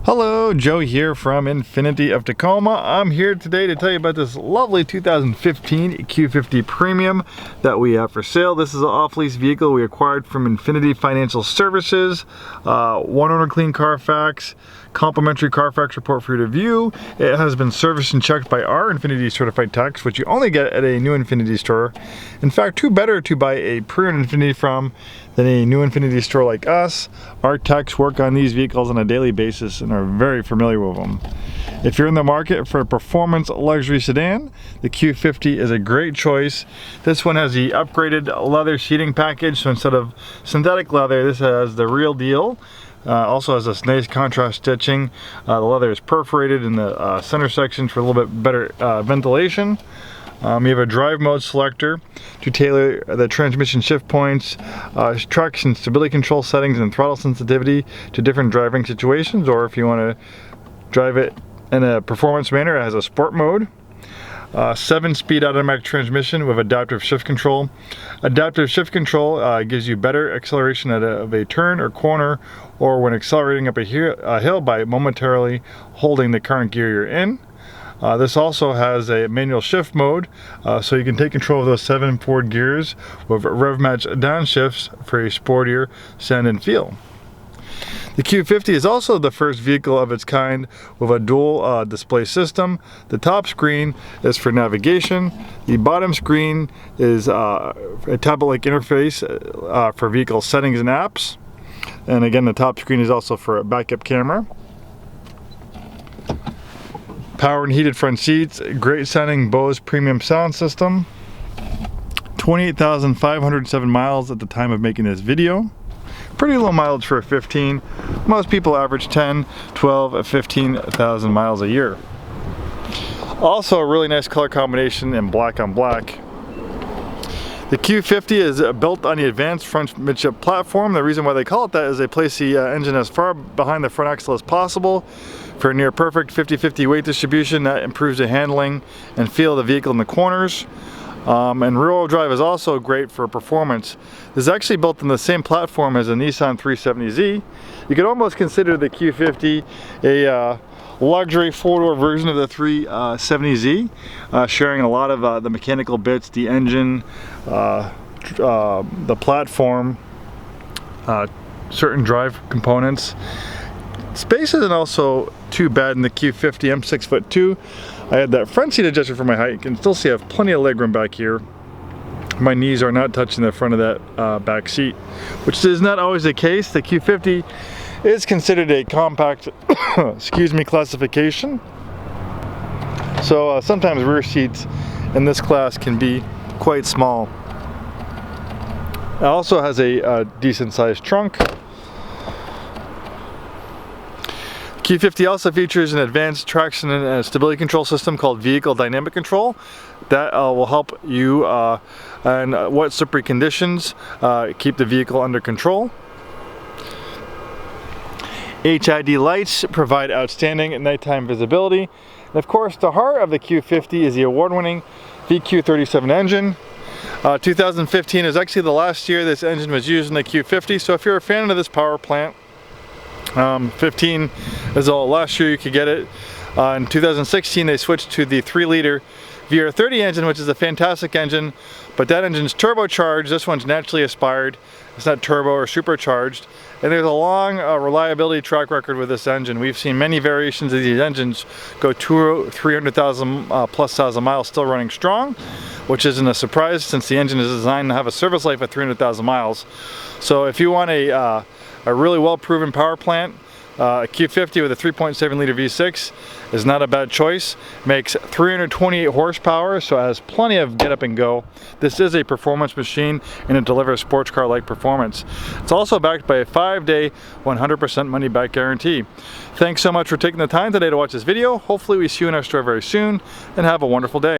Hello, Joe here from Infiniti of Tacoma. I'm here today to tell you about this lovely 2015 Q50 Premium that we have for sale. This is an off-lease vehicle we acquired from Infiniti Financial Services. One owner clean Carfax, complimentary Carfax report for you to view. It has been serviced and checked by our Infiniti certified techs, which you only get at a new Infiniti store. In fact, who better to buy a pre-owned Infiniti from than a new Infiniti store like us. Our techs work on these vehicles on a daily basis and are very familiar with them. If you're in the market for a performance luxury sedan, the Q50 is a great choice. This one has the upgraded leather seating package, so instead of synthetic leather, this has the real deal. Also has this nice contrast stitching. The leather is perforated in the center section for a little bit better ventilation. You have a drive mode selector to tailor the transmission shift points, traction stability control settings, and throttle sensitivity to different driving situations, or if you want to drive it in a performance manner, it has a sport mode. 7-speed automatic transmission with adaptive shift control. Adaptive shift control gives you better acceleration of a turn or corner, or when accelerating up a hill by momentarily holding the current gear you're in. This also has a manual shift mode, so you can take control of those 7 forward gears with rev match downshifts for a sportier sound and feel. The Q50 is also the first vehicle of its kind with a dual display system. The top screen is for navigation. The bottom screen is a tablet-like interface for vehicle settings and apps. And again, the top screen is also for a backup camera. Power and heated front seats, great sounding Bose premium sound system. 28,507 miles at the time of making this video. Pretty low mileage for a 15. Most people average 10, 12, 15,000 miles a year. Also a really nice color combination in black on black. The Q50 is built on the advanced front midship platform. The reason why they call it that is they place the engine as far behind the front axle as possible for a near perfect 50-50 weight distribution that improves the handling and feel of the vehicle in the corners. And rear-wheel drive is also great for performance. This is actually built on the same platform as a Nissan 370Z. You could almost consider the Q50 a luxury four-door version of the 370Z, sharing a lot of the mechanical bits, the engine, the platform, certain drive components. Space isn't also too bad in the Q50. I'm 6'2". I had that front seat adjusted for my height. You can still see I have plenty of legroom back here. My knees are not touching the front of that back seat, which is not always the case. The Q50 is considered a compact excuse me, classification. So sometimes rear seats in this class can be quite small. It also has a decent sized trunk. Q50 also features an advanced traction and stability control system called Vehicle Dynamic Control that will help you in wet, slippery conditions keep the vehicle under control. HID lights provide outstanding nighttime visibility. And of course, the heart of the Q50 is the award-winning VQ37 engine. 2015 is actually the last year this engine was used in the Q50, so if you're a fan of this power plant, 15 is the last year you could get it. In 2016 they switched to the 3-liter VR30 engine, which is a fantastic engine, but that engine's turbocharged. This one's naturally aspired. It's not turbo or supercharged, and there's a long reliability track record with this engine. We've seen many variations of these engines go 300,000 plus miles still running strong, which isn't a surprise since the engine is designed to have a service life of 300,000 miles. So if you want a really well-proven power plant, a Q50 with a 3.7 liter V6 is not a bad choice. Makes 328 horsepower, so it has plenty of get up and go. This is a performance machine and it delivers sports car like performance. It's also backed by a 5-day 100% money back guarantee. Thanks so much for taking the time today to watch this video. Hopefully we see you in our store very soon, and have a wonderful day.